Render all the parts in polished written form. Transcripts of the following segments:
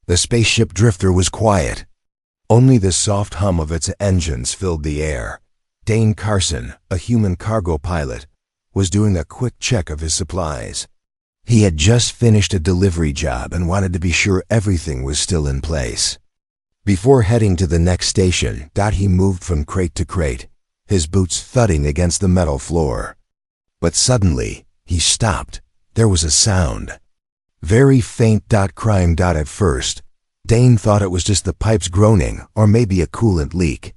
The spaceship drifter was quiet. Only the soft hum of its engines filled the air. Dane Carson, a human cargo pilot, was doing a quick check of his supplies. He had just finished a delivery job and wanted to be sure everything was still in place. Before heading to the next station, he moved from crate to crate, his boots thudding against the metal floor. But suddenly, he stopped. There was a sound. Very faint crying. At first, Dane thought it was just the pipes groaning or maybe a coolant leak.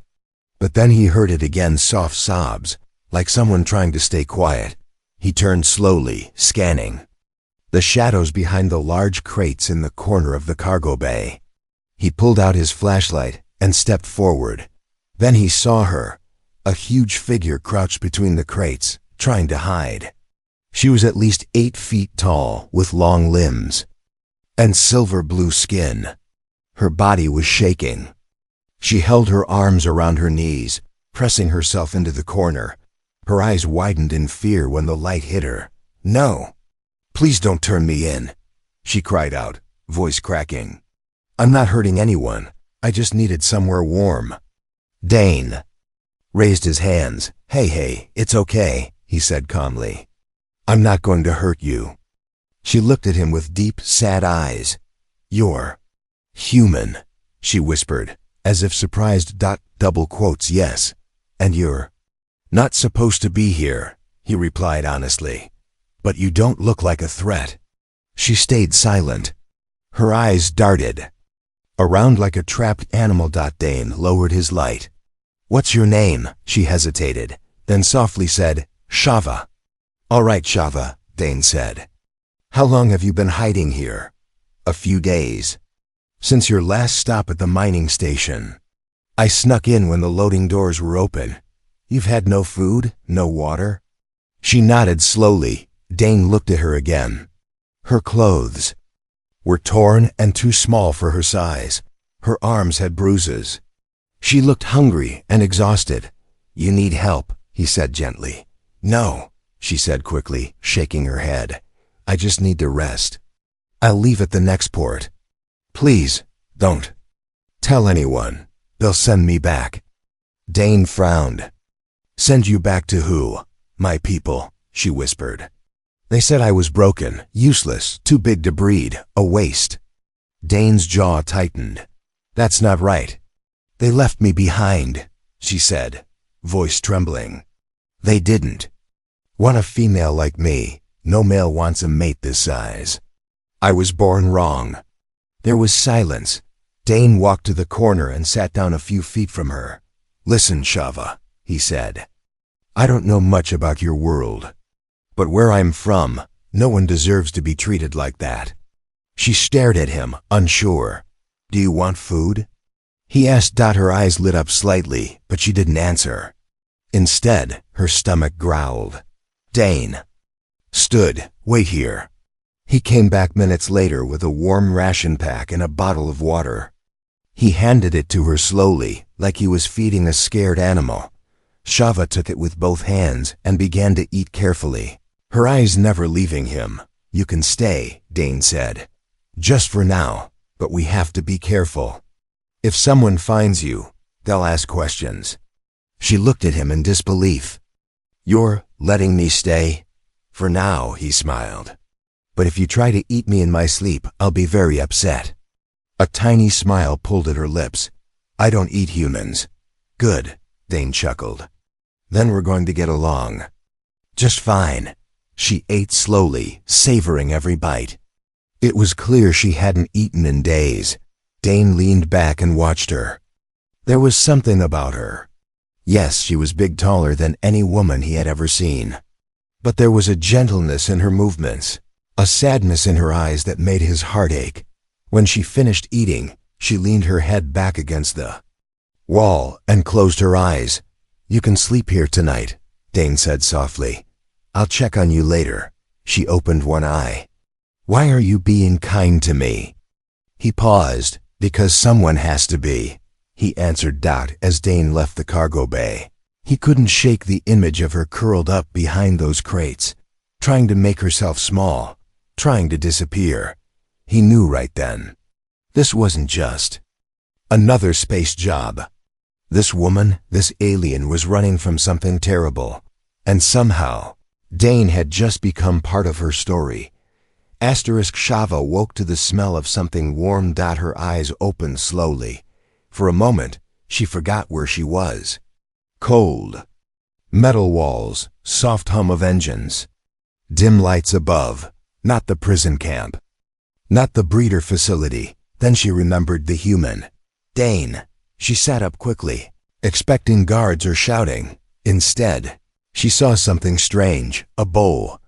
But then he heard it again, soft sobs, like someone trying to stay quiet. He turned slowly, scanning the shadows behind the large crates in the corner of the cargo bay. He pulled out his flashlight and stepped forward. Then he saw her, a huge figure crouched between the crates, trying to hide. She was at least 8 feet tall, with long limbs and silver blue skin. Her body was shaking. She held her arms around her knees, pressing herself into the corner. Her eyes widened in fear when the light hit her. "No! Please don't turn me in," she cried out, voice cracking. "I'm not hurting anyone. I just needed somewhere warm." Dane raised his hands. Hey, it's okay," he said calmly. "I'm not going to hurt you." She looked at him with deep, sad eyes. "You're human," she whispered, as if surprised. Double quotes, "Yes, and you're not supposed to be here," he replied honestly. "But you don't look like a threat." She stayed silent. Her eyes darted around like a trapped animal. Dane lowered his light. "What's your name?" She hesitated, then softly said, "Shava." "All right, Shava," Dane said. "How long have you been hiding here?" "A few days. Since your last stop at the mining station. I snuck in when the loading doors were open. You've had no food, no water?" She nodded slowly. Dane looked at her again. Her clothes were torn and too small for her size. Her arms had bruises. She looked hungry and exhausted. "You need help," he said gently. "No," she said quickly, shaking her head. "I just need to rest. I'll leave at the next port." "Please, don't tell anyone. They'll send me back." Dane frowned. "Send you back to who?" "My people," she whispered. "They said I was broken, useless, too big to breed, a waste." Dane's jaw tightened. "That's not right." "They left me behind," she said, voice trembling. "They didn't want a female like me. No male wants a mate this size. I was born wrong." There was silence. Dane walked to the corner and sat down a few feet from her. "Listen, Shava," he said. "I don't know much about your world, but where I'm from, no one deserves to be treated like that." She stared at him, unsure. "Do you want food?" he asked. Her eyes lit up slightly, but she didn't answer. Instead, her stomach growled. Dane stood. "Wait here." He came back minutes later with a warm ration pack and a bottle of water. He handed it to her slowly, like he was feeding a scared animal. Shava took it with both hands and began to eat carefully, her eyes never leaving him. "You can stay," Dane said. "Just for now, but we have to be careful. If someone finds you, they'll ask questions." She looked at him in disbelief. "You're letting me stay?" "For now," he smiled. "But if you try to eat me in my sleep, I'll be very upset." A tiny smile pulled at her lips. "I don't eat humans." "Good," Dane chuckled. "Then we're going to get along." "Just fine." She ate slowly, savoring every bite. It was clear she hadn't eaten in days. Dane leaned back and watched her. There was something about her. Yes, she was big, taller than any woman he had ever seen. But there was a gentleness in her movements, a sadness in her eyes that made his heart ache. When she finished eating, she leaned her head back against the wall and closed her eyes. "You can sleep here tonight," Dane said softly. "I'll check on you later." She opened one eye. "Why are you being kind to me?" He paused. "Because someone has to be," he answered as Dane left the cargo bay. He couldn't shake the image of her curled up behind those crates, trying to make herself small, trying to disappear. He knew right then. This wasn't just another space job. This woman, this alien, was running from something terrible. And somehow, Dane had just become part of her story. Shava woke to the smell of something warm. Her eyes opened slowly. For a moment, she forgot where she was. Cold. Metal walls, soft hum of engines. Dim lights above. Not the prison camp. Not the breeder facility. Then she remembered the human. Dane. She sat up quickly, expecting guards or shouting. Instead, she saw something strange. A bowl.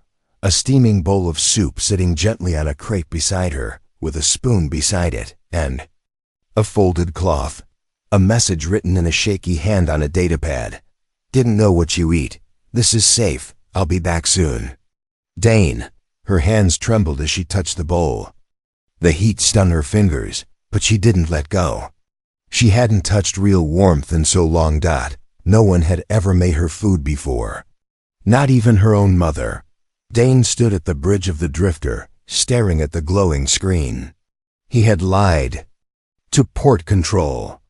A steaming bowl of soup sitting gently on a crate beside her, with a spoon beside it, and a folded cloth. A message written in a shaky hand on a datapad. Didn't know what you eat. This is safe. I'll be back soon. Dane. Her hands trembled as she touched the bowl. The heat stung her fingers, but she didn't let go. She hadn't touched real warmth in so long. No one had ever made her food before. Not even her own mother. Dane stood at the bridge of the drifter, staring at the glowing screen. He had lied to port control.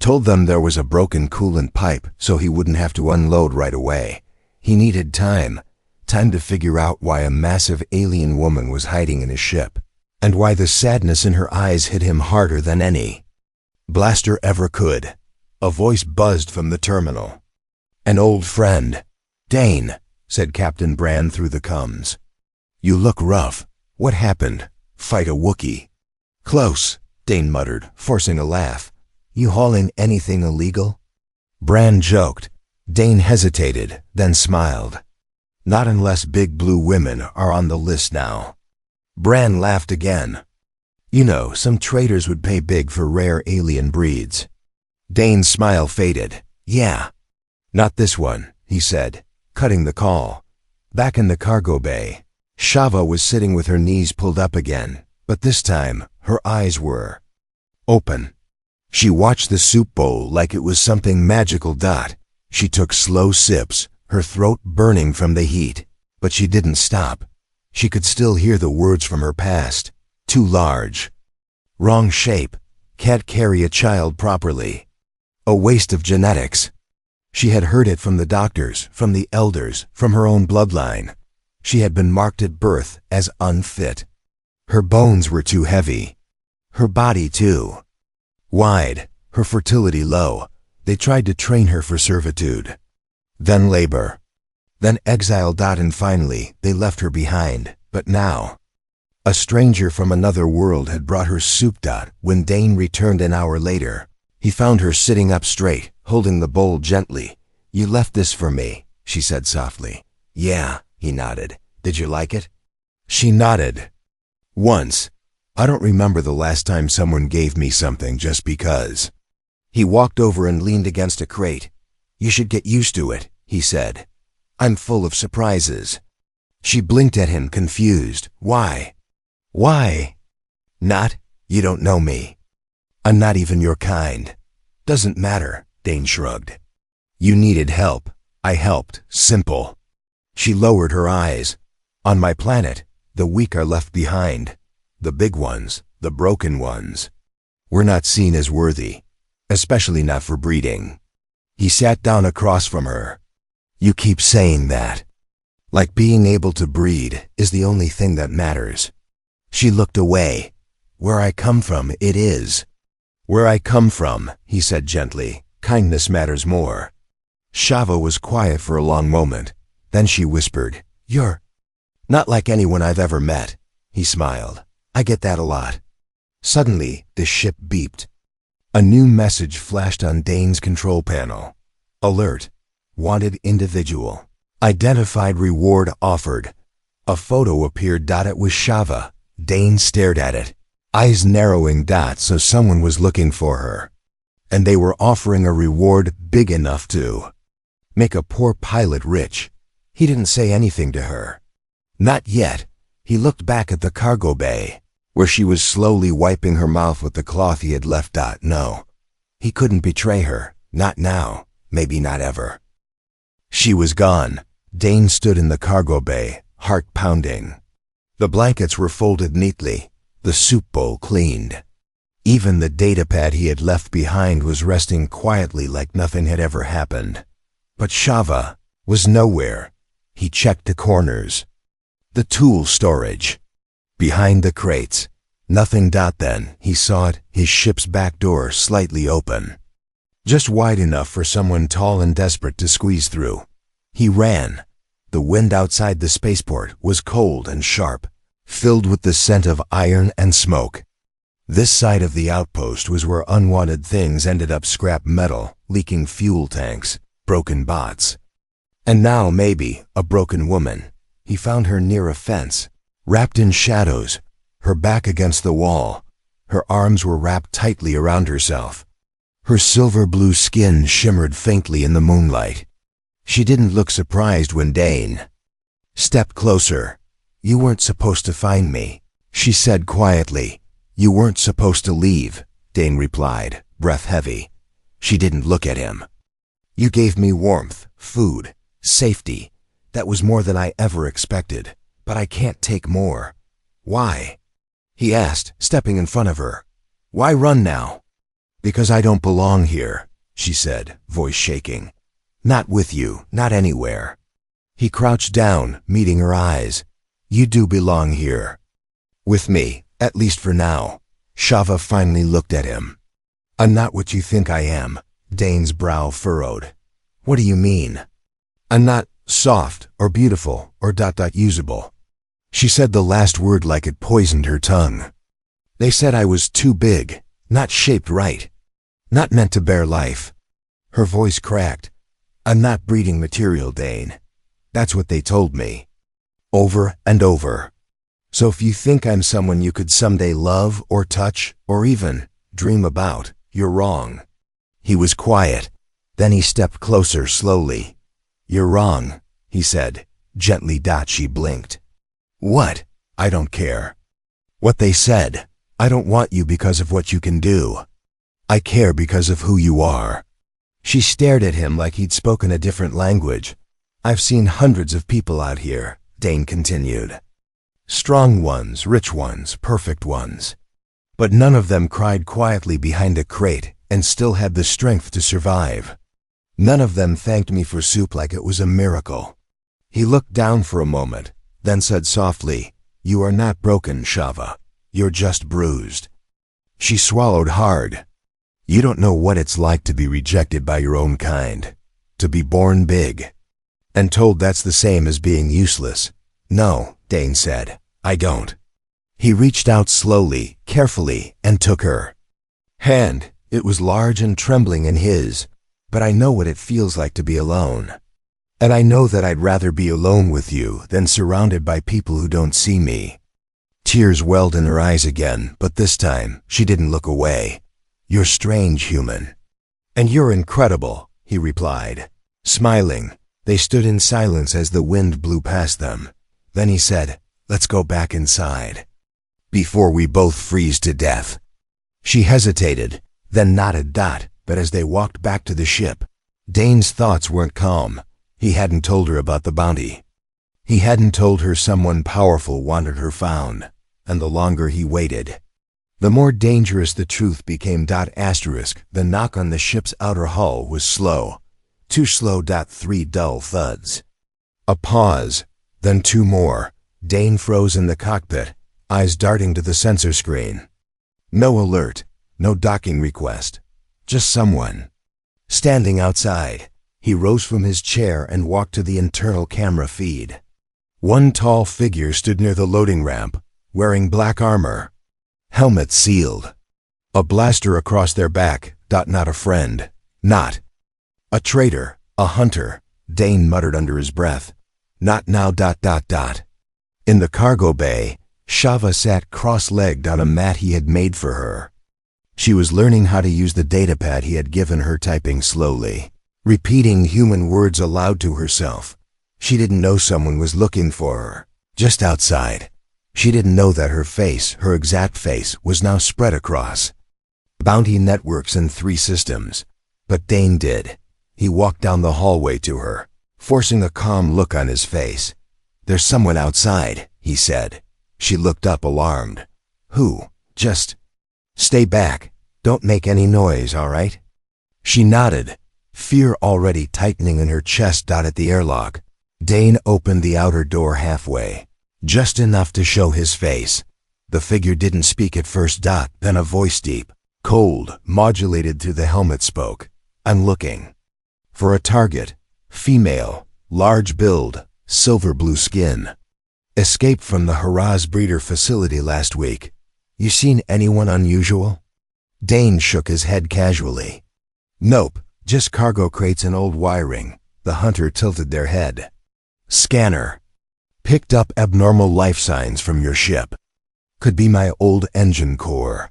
Told them there was a broken coolant pipe so he wouldn't have to unload right away. He needed time to figure out why a massive alien woman was hiding in his ship, and why the sadness in her eyes hit him harder than any blaster ever could. A voice buzzed from the terminal. An old friend. Dane, said Captain Brand through the comms. You look rough. What happened? Fight a Wookiee? Close, Dane muttered, forcing a laugh. You hauling anything illegal? Brand joked. Dane hesitated, then smiled. Not unless big blue women are on the list now. Brand laughed again. You know, some traders would pay big for rare alien breeds. Dane's smile faded. Yeah. Not this one, he said, cutting the call. Back in the cargo bay, Shava was sitting with her knees pulled up again, but this time her eyes were open. She watched the soup bowl like it was something magical. She took slow sips, her throat burning from the heat, but she didn't stop. She could still hear the words from her past. Too large. Wrong shape. Can't carry a child properly. A waste of genetics. She had heard it from the doctors, from the elders, from her own bloodline. She had been marked at birth as unfit. Her bones were too heavy. Her body too wide. Her fertility low. They tried to train her for servitude. Then labor. Then exile. And finally, they left her behind. But now, a stranger from another world had brought her soup. When Dane returned an hour later, he found her sitting up straight, holding the bowl gently. You left this for me, she said softly. Yeah, he nodded. Did you like it? She nodded. Once. I don't remember the last time someone gave me something just because. He walked over and leaned against a crate. You should get used to it, he said. I'm full of surprises. She blinked at him, confused. Why? Why? Not, you don't know me. I'm not even your kind. Doesn't matter, Dane shrugged. You needed help. I helped. Simple. She lowered her eyes. On my planet, the weak are left behind. The big ones, the broken ones. We're not seen as worthy, especially not for breeding. He sat down across from her. You keep saying that. Like being able to breed is the only thing that matters. She looked away. Where I come from, it is. Where I come from, he said gently, kindness matters more. Shava was quiet for a long moment. Then she whispered, You're not like anyone I've ever met. He smiled. I get that a lot. Suddenly, the ship beeped. A new message flashed on Dane's control panel. Alert. Wanted individual. Identified reward offered. A photo appeared. It was Shava. Dane stared at it, eyes narrowing. So someone was looking for her. And they were offering a reward big enough to make a poor pilot rich. He didn't say anything to her. Not yet. He looked back at the cargo bay, where she was slowly wiping her mouth with the cloth he had left. No. He couldn't betray her. Not now. Maybe not ever. She was gone. Dane stood in the cargo bay, heart pounding. The blankets were folded neatly, the soup bowl cleaned. Even the datapad he had left behind was resting quietly like nothing had ever happened. But Shava was nowhere. He checked the corners. The tool storage. Behind the crates. Nothing. Then he saw it, his ship's back door slightly open. Just wide enough for someone tall and desperate to squeeze through. He ran. The wind outside the spaceport was cold and sharp, filled with the scent of iron and smoke. This side of the outpost was where unwanted things ended up: scrap metal, leaking fuel tanks, broken bots. And now maybe a broken woman. He found her near a fence, wrapped in shadows, her back against the wall. Her arms were wrapped tightly around herself. Her silver-blue skin shimmered faintly in the moonlight. She didn't look surprised when Dane stepped closer. "You weren't supposed to find me," she said quietly. "You weren't supposed to leave," Dane replied, breath heavy. She didn't look at him. "You gave me warmth, food, safety. That was more than I ever expected, but I can't take more." "Why?" he asked, stepping in front of her. "Why run now?" "Because I don't belong here," she said, voice shaking. "Not with you, not anywhere." He crouched down, meeting her eyes. "You do belong here. With me, at least for now." Shava finally looked at him. "I'm not what you think I am." Dane's brow furrowed. "What do you mean?" "I'm not soft or beautiful or usable." She said the last word like it poisoned her tongue. "They said I was too big, not shaped right, not meant to bear life." Her voice cracked. "I'm not breeding material, Dane. That's what they told me. Over and over. So if you think I'm someone you could someday love or touch or even dream about, you're wrong." He was quiet. Then he stepped closer slowly. "You're wrong," he said, gently. She blinked. "What?" "I don't care what they said. I don't want you because of what you can do. I care because of who you are." She stared at him like he'd spoken a different language. "I've seen hundreds of people out here," Dane continued. "Strong ones, rich ones, perfect ones. But none of them cried quietly behind a crate and still had the strength to survive. None of them thanked me for soup like it was a miracle." He looked down for a moment, then said softly, "You are not broken, Shava. You're just bruised." She swallowed hard. "You don't know what it's like to be rejected by your own kind, to be born big, and told that's the same as being useless." "No," Dane said, "I don't." He reached out slowly, carefully, and took her hand. It was large and trembling in his. "But I know what it feels like to be alone. And I know that I'd rather be alone with you than surrounded by people who don't see me." Tears welled in her eyes again, but this time she didn't look away. "You're strange, human." "And you're incredible," he replied, smiling. They stood in silence as the wind blew past them. Then he said, "Let's go back inside, before we both freeze to death." She hesitated, then nodded. But as they walked back to the ship, Dane's thoughts weren't calm. He hadn't told her about the bounty. He hadn't told her someone powerful wanted her found, and the longer he waited, the more dangerous the truth became. The knock on the ship's outer hull was slow. Too slow. 3 dull thuds. A pause, then 2 more. Dane froze in the cockpit, eyes darting to the sensor screen. No alert, no docking request, just someone standing outside. He rose from his chair and walked to the internal camera feed. One tall figure stood near the loading ramp, wearing black armor, helmet sealed, a blaster across their back. Not a friend, not a traitor, a hunter, Dane muttered under his breath. Not now. In the cargo bay, Shava sat cross-legged on a mat he had made for her. She was learning how to use the datapad he had given her, typing slowly, repeating human words aloud to herself. She didn't know someone was looking for her, just outside. She didn't know that her face, her exact face, was now spread across bounty networks in 3 systems. But Dane did. He walked down the hallway to her, forcing a calm look on his face. "There's someone outside," he said. She looked up, alarmed. "Who?" "Just Stay back. Don't make any noise, all right? She nodded, fear already tightening in her chest. At the airlock, Dane opened the outer door halfway, just enough to show his face. The figure didn't speak at first. Then a voice, deep, cold, modulated through the helmet, spoke. I'm looking for a target. Female, large build, silver blue skin. Escaped from the Haraz breeder facility last week. You seen anyone unusual? Dane shook his head casually. Nope, just cargo crates and old wiring. The hunter tilted their head. Scanner. Picked up abnormal life signs from your ship. Could be my old engine core.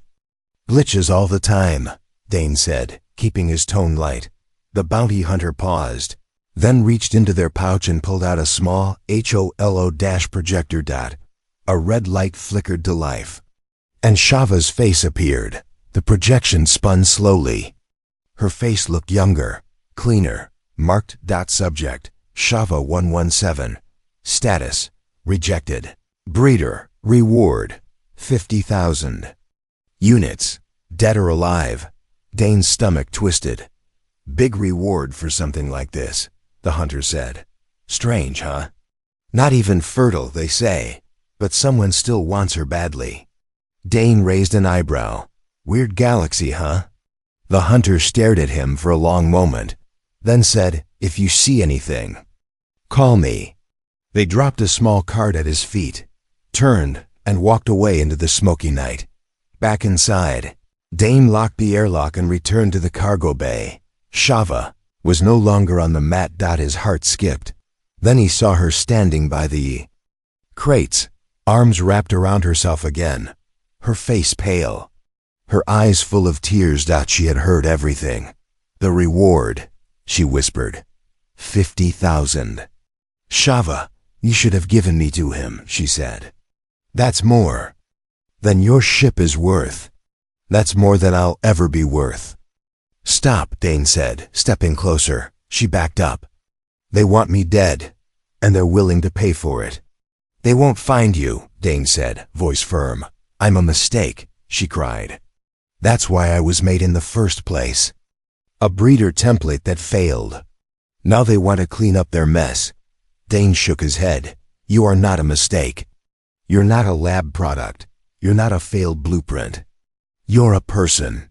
Glitches all the time, Dane said, keeping his tone light. The bounty hunter paused, then reached into their pouch and pulled out a small HOLO projector. A red light flickered to life, and Shava's face appeared. The projection spun slowly. Her face looked younger, cleaner, marked. Subject, Shava 117. Status, rejected. Breeder, reward, 50,000. Units, dead or alive. Dane's stomach twisted. Big reward for something like this, the hunter said. Strange, huh? Not even fertile, they say, but someone still wants her badly. Dane raised an eyebrow. Weird galaxy, huh? The hunter stared at him for a long moment, then said, if you see anything, call me. They dropped a small card at his feet, turned, and walked away into the smoky night. Back inside, Dane locked the airlock and returned to the cargo bay. Shava was no longer on the mat. His heart skipped. Then he saw her standing by the crates, arms wrapped around herself again, her face pale, her eyes full of tears. She had heard everything. The reward, she whispered. 50,000. Shava, you should have given me to him, she said. That's more than your ship is worth. That's more than I'll ever be worth. Stop, Dane said, stepping closer. She backed up. They want me dead, and they're willing to pay for it. They won't find you, Dane said, voice firm. I'm a mistake, she cried. That's why I was made in the first place. A breeder template that failed. Now they want to clean up their mess. Dane shook his head. You are not a mistake. You're not a lab product. You're not a failed blueprint. You're a person.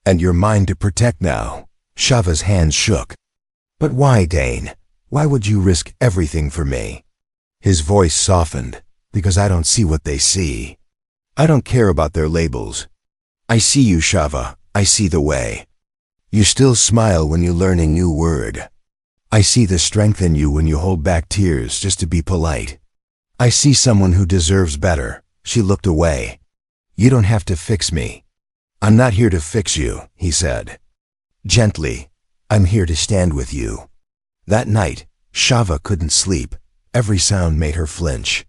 And you're mine to protect now. Shava's hands shook. But why, Dane? Why would you risk everything for me? His voice softened. Because I don't see what they see. I don't care about their labels. I see you, Shava. I see the way. You still smile when you learn a new word. I see the strength in you when you hold back tears just to be polite. I see someone who deserves better. She looked away. You don't have to fix me. I'm not here to fix you, he said. Gently, I'm here to stand with you. That night, Shava couldn't sleep. Every sound made her flinch.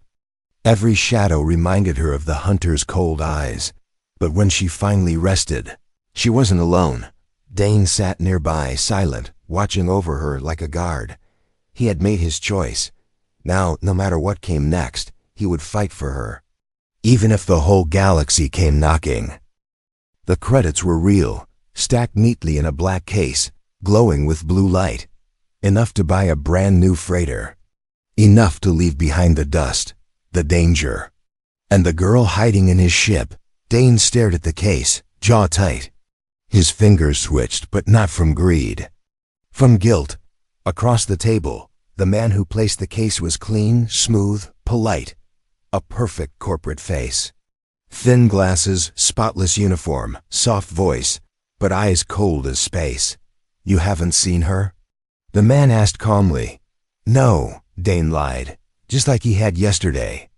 Every shadow reminded her of the hunter's cold eyes. But when she finally rested, she wasn't alone. Dane sat nearby, silent, watching over her like a guard. He had made his choice. Now, no matter what came next, he would fight for her. Even if the whole galaxy came knocking. The credits were real, stacked neatly in a black case, glowing with blue light. Enough to buy a brand new freighter. Enough to leave behind the dust, the danger. And the girl hiding in his ship. Dane stared at the case, jaw tight. His fingers switched, but not from greed. From guilt. Across the table, the man who placed the case was clean, smooth, polite. A perfect corporate face. Thin glasses, spotless uniform, soft voice, but eyes cold as space. You haven't seen her? The man asked calmly. No, Dane lied, just like he had yesterday.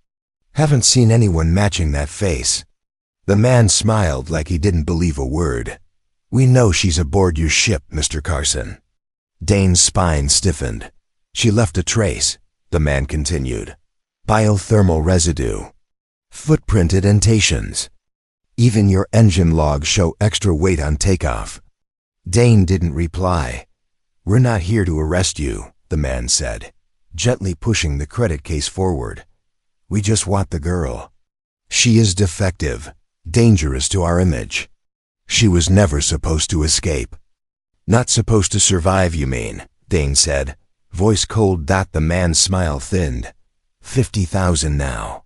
Haven't seen anyone matching that face. The man smiled like he didn't believe a word. We know she's aboard your ship, Mr. Carson. Dane's spine stiffened. She left a trace, the man continued. Biothermal residue. Footprint indentations. Even your engine logs show extra weight on takeoff. Dane didn't reply. We're not here to arrest you, the man said, gently pushing the credit case forward. We just want the girl. She is defective, dangerous to our image. She was never supposed to escape. Not supposed to survive, you mean, Dane said, voice cold. The man's smile thinned. 50,000 now.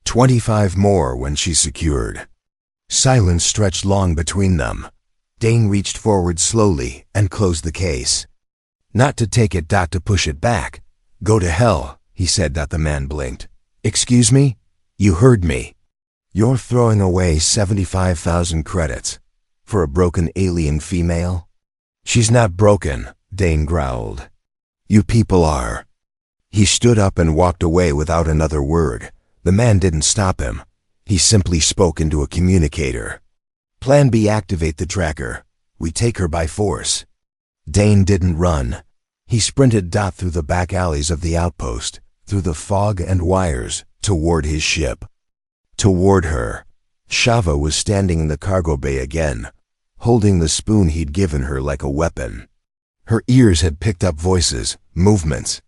25 more when she's secured. Silence stretched long between them. Dane reached forward slowly and closed the case. Not to take it, to push it back. Go to hell, he said. The man blinked. Excuse me? You heard me. You're throwing away 75,000 credits for a broken alien female? She's not broken, Dane growled. You people are. He stood up and walked away without another word. The man didn't stop him. He simply spoke into a communicator. Plan B, activate the tracker. We take her by force. Dane didn't run. He sprinted through the back alleys of the outpost, through the fog and wires, toward his ship. Toward her. Shava was standing in the cargo bay again, holding the spoon he'd given her like a weapon. Her ears had picked up voices, movements.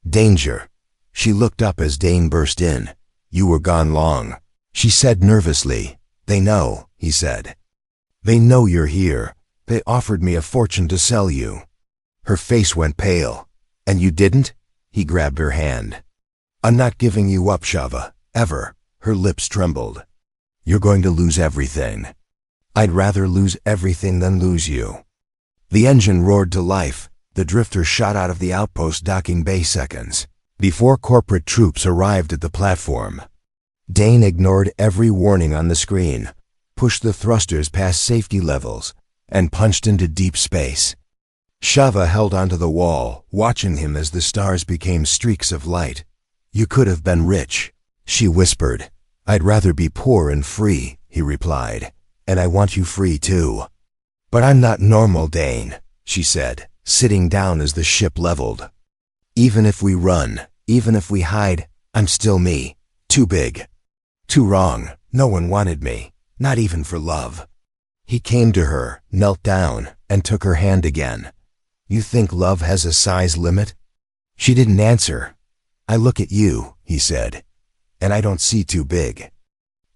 Danger. She looked up as Dane burst in. You were gone long, she said nervously. They know, he said. They know you're here. They offered me a fortune to sell you. Her face went pale. And you didn't? He grabbed her hand. I'm not giving you up, Shava, ever. Her lips trembled. You're going to lose everything. I'd rather lose everything than lose you. The engine roared to life. The drifter shot out of the outpost docking bay seconds before corporate troops arrived at the platform. Dane ignored every warning on the screen, pushed the thrusters past safety levels, and punched into deep space. Shava held onto the wall, watching him as the stars became streaks of light. You could have been rich, she whispered. I'd rather be poor and free, he replied. And I want you free too. But I'm not normal, Dane, she said, sitting down as the ship leveled. Even if we run, even if we hide, I'm still me. Too big. Too wrong. No one wanted me, not even for love. He came to her, knelt down, and took her hand again. You think love has a size limit? She didn't answer. I look at you, he said, and I don't see too big.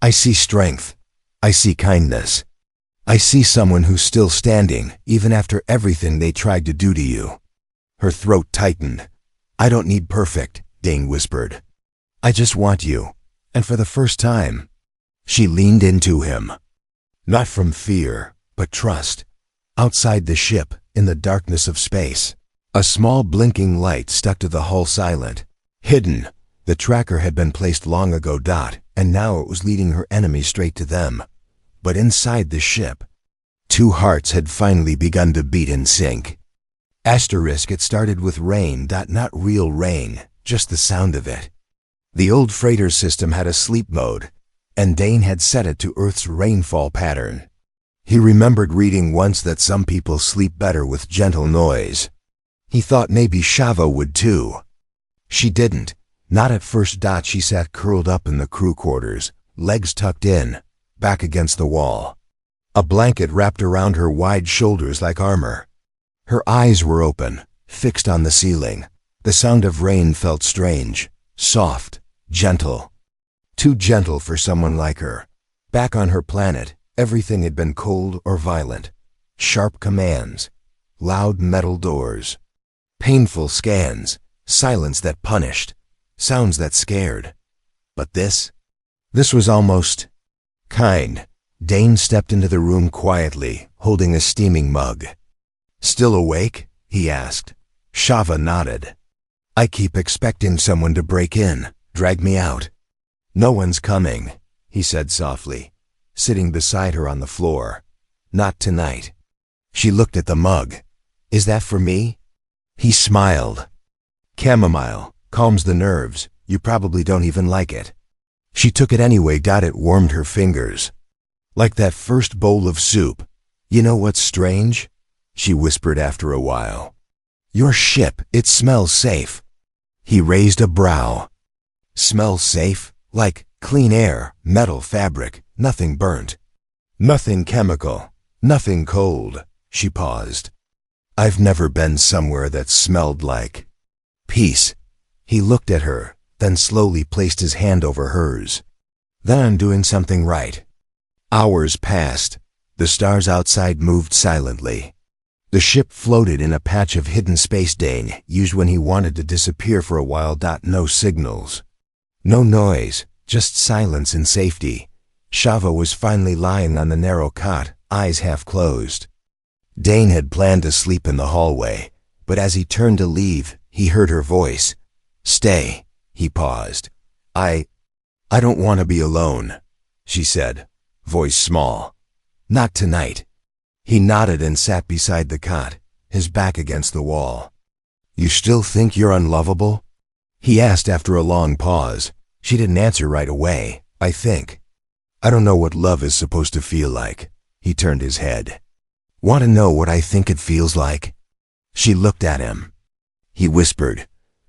I see strength. I see kindness. I see someone who's still standing, even after everything they tried to do to you. Her throat tightened. I don't need perfect, Dane whispered. I just want you, and for the first time. She leaned into him. Not from fear, but trust. Outside the ship, in the darkness of space, a small blinking light stuck to the hull silent. Hidden. The tracker had been placed long ago, and now it was leading her enemy straight to them. But inside the ship, two hearts had finally begun to beat in sync. It started with rain, not real rain, just the sound of it. The old freighter system had a sleep mode, and Dane had set it to Earth's rainfall pattern. He remembered reading once that some people sleep better with gentle noise. He thought maybe Shava would too. She didn't. Not at first. She sat curled up in the crew quarters, legs tucked in, back against the wall. A blanket wrapped around her wide shoulders like armor. Her eyes were open, fixed on the ceiling. The sound of rain felt strange, soft, gentle. Too gentle for someone like her. Back on her planet, everything had been cold or violent. Sharp commands, loud metal doors, painful scans, silence that punished, sounds that scared. But this was almost kind. Dane stepped into the room quietly, holding a steaming mug. Still awake? He asked. Shava nodded. I keep expecting someone to break in, drag me out. No one's coming, he said softly, sitting beside her on the floor. Not tonight. She looked at the mug. Is that for me? He smiled. Chamomile, calms the nerves. You probably don't even like it. She took it anyway. It warmed her fingers. Like that first bowl of soup. You know what's strange? She whispered after a while. Your ship, it smells safe. He raised a brow. Smells safe? Like clean air, metal fabric, nothing burnt. Nothing chemical, nothing cold. She paused. I've never been somewhere that smelled like peace. He looked at her, then slowly placed his hand over hers. Then I'm doing something right. Hours passed. The stars outside moved silently. The ship floated in a patch of hidden space Dane used when he wanted to disappear for a while. No signals. No noise, just silence and safety. Shava was finally lying on the narrow cot, eyes half closed. Dane had planned to sleep in the hallway, but as he turned to leave, he heard her voice. "Stay," he paused. I don't want to be alone," she said, voice small. "Not tonight." He nodded and sat beside the cot, his back against the wall. "You still think you're unlovable?" he asked after a long pause. She didn't answer right away. "I think. I don't know what love is supposed to feel like." He turned his head. "Want to know what I think it feels like?" She looked at him. He whispered,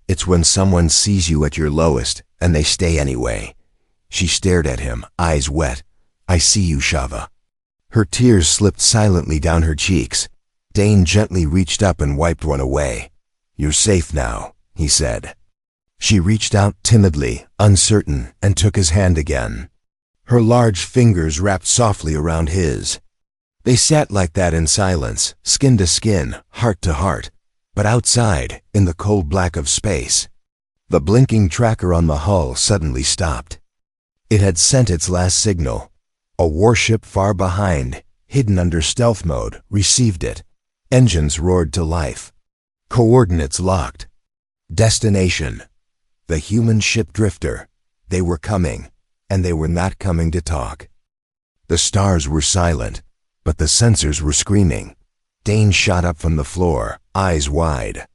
"It's when someone sees you at your lowest, and they stay anyway." She stared at him, eyes wet. "I see you, Shava." Her tears slipped silently down her cheeks. Dane gently reached up and wiped one away. "You're safe now," he said. She reached out timidly, uncertain, and took his hand again. Her large fingers wrapped softly around his. They sat like that in silence, skin to skin, heart to heart. But outside, in the cold black of space, the blinking tracker on the hull suddenly stopped. It had sent its last signal. A warship far behind, hidden under stealth mode, received it. Engines roared to life. Coordinates locked. Destination: the human ship Drifter. They were coming, and they were not coming to talk. The stars were silent, but the sensors were screaming. Dane shot up from the floor, eyes wide.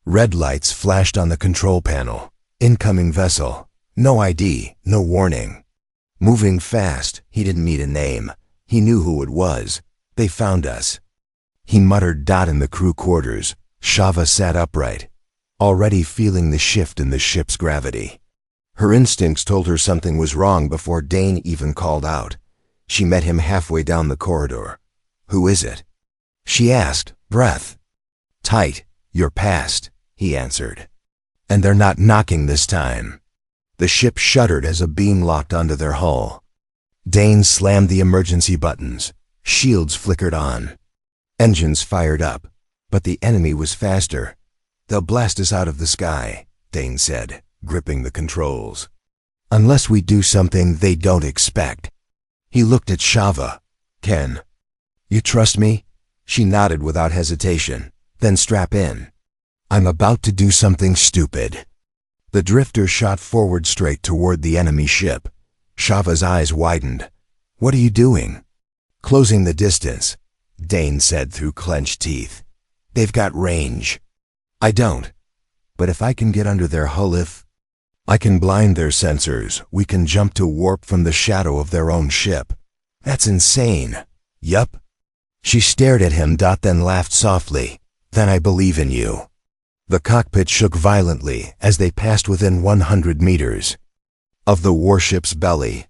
Red lights flashed on the control panel. Incoming vessel. No ID, no warning. Moving fast, he didn't need a name. He knew who it was. "They found us." He muttered in the crew quarters. Shava sat upright, already feeling the shift in the ship's gravity. Her instincts told her something was wrong before Dane even called out. She met him halfway down the corridor. "Who is it?" she asked, breath tight. "You're past," he answered. "And they're not knocking this time." The ship shuddered as a beam locked onto their hull. Dane slammed the emergency buttons. Shields flickered on. Engines fired up, but the enemy was faster. "They'll blast us out of the sky," Dane said, gripping the controls. "Unless we do something they don't expect." He looked at Shava. "Ken, you trust me?" She nodded without hesitation. "Then strap in. I'm about to do something stupid." The Drifter shot forward straight toward the enemy ship. Shava's eyes widened. "What are you doing?" "Closing the distance," Dane said through clenched teeth. "They've got range." "I don't. But if I can get under their hull, if I can blind their sensors, we can jump to warp from the shadow of their own ship." "That's insane." "Yup." She stared at him, then laughed softly. "Then I believe in you." The cockpit shook violently as they passed within 100 meters of the warship's belly.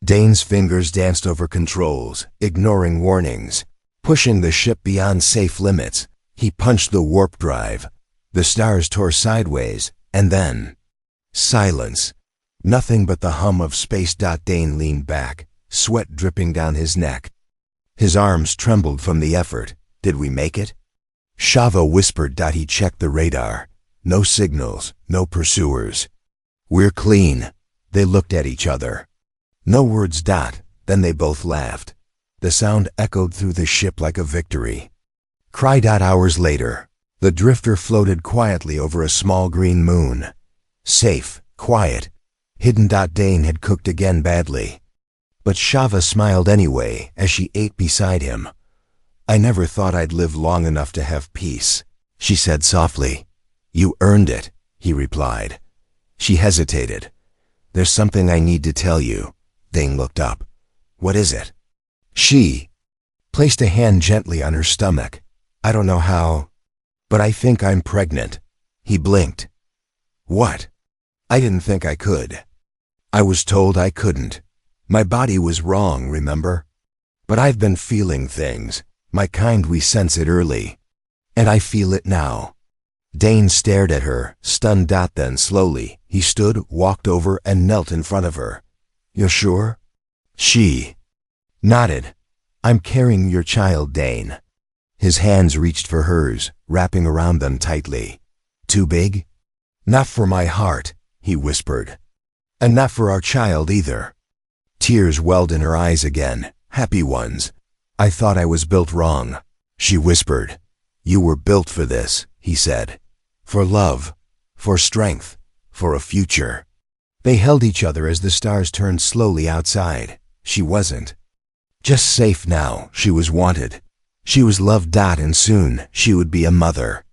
Dane's fingers danced over controls, ignoring warnings, pushing the ship beyond safe limits. He punched the warp drive. The stars tore sideways, and then silence. Nothing but the hum of space. Dane leaned back, sweat dripping down his neck. His arms trembled from the effort. "Did we make it?" Shava whispered. He checked the radar. No signals, no pursuers. "We're clean." They looked at each other. No words. Then they both laughed. The sound echoed through the ship like a victory. Cry. Hours later, the Drifter floated quietly over a small green moon. Safe, quiet, hidden. Dane had cooked again badly. But Shava smiled anyway as she ate beside him. "I never thought I'd live long enough to have peace," she said softly. "You earned it," he replied. She hesitated. "There's something I need to tell you." Dane looked up. "What is it?" She placed a hand gently on her stomach. "I don't know how, but I think I'm pregnant." He blinked. "What?" "I didn't think I could. I was told I couldn't. My body was wrong, remember? But I've been feeling things. My kind, we sense it early. And I feel it now." Dane stared at her, stunned. Then slowly, he stood, walked over, and knelt in front of her. "You're sure?" She nodded. I'm carrying your child, Dane. His hands reached for hers, wrapping around them tightly. Too big? Not for my heart, he whispered. And not for our child either. Tears welled in her eyes again, happy ones. I thought I was built wrong, she whispered. You were built for this, he said. For love, for strength, for a future. They held each other as the stars turned slowly outside. She wasn't. Just safe now, she was wanted. She was loved, and soon she would be a mother.